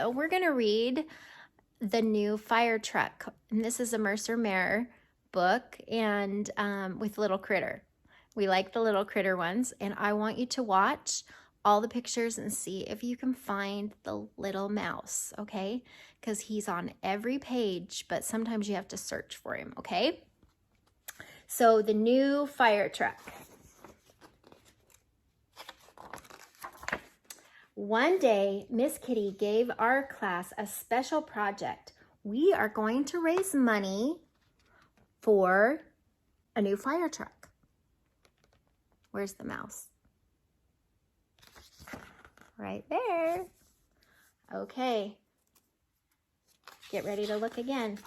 we're gonna read the new fire truck. And this is a Mercer Meyer book, and with Little Critter. We like the Little Critter ones, and I want you to watch all the pictures and see if you can find the little mouse, okay? Because he's on every page, but sometimes you have to search for him, okay? So the new fire truck. One day, Miss Kitty gave our class a special project. We are going to raise money for a new fire truck. Where's the mouse? Right there. Okay. Get ready to look again.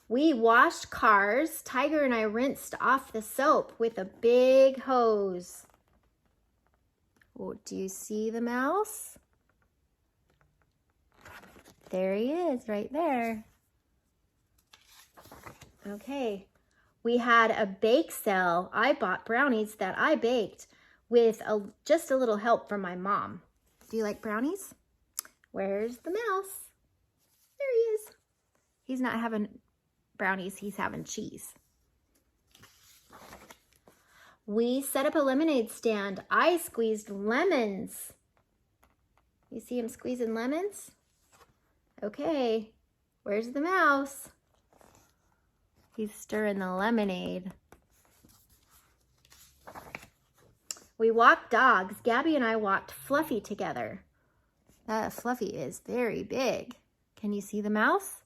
We washed cars. Tiger and I rinsed off the soap with a big hose. Oh, do you see the mouse? There he is, right there. Okay. We had a bake sale. I bought brownies that I baked with just a little help from my mom. Do you like brownies? Where's the mouse? There he is. He's not having brownies, he's having cheese. We set up a lemonade stand. I squeezed lemons. You see him squeezing lemons? Okay, where's the mouse? He's stirring the lemonade. We walked dogs. Gabby and I walked Fluffy together. Fluffy is very big. Can you see the mouse?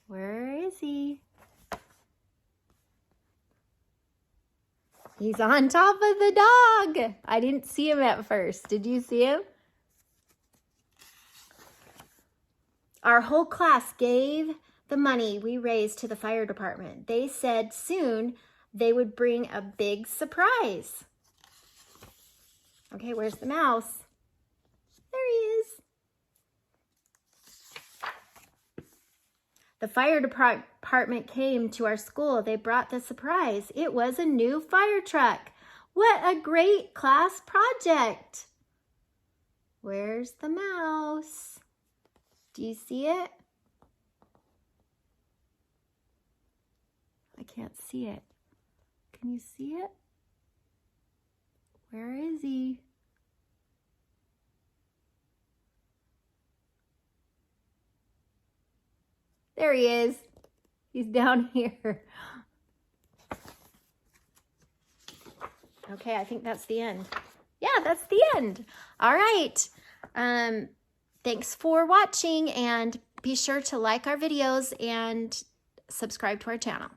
Where is he? He's on top of the dog. I didn't see him at first. Did you see him? Our whole class gave the money we raised to the fire department. They said soon they would bring a big surprise. Okay, where's the mouse? There he is. The fire department came to our school. They brought the surprise. It was a new fire truck. What a great class project. Where's the mouse? Do you see it? I can't see it. Can you see it? Where is he? There he is. He's down here. Okay, I think that's the end. Yeah, that's the end. All right. Thanks for watching, and be sure to like our videos and subscribe to our channel.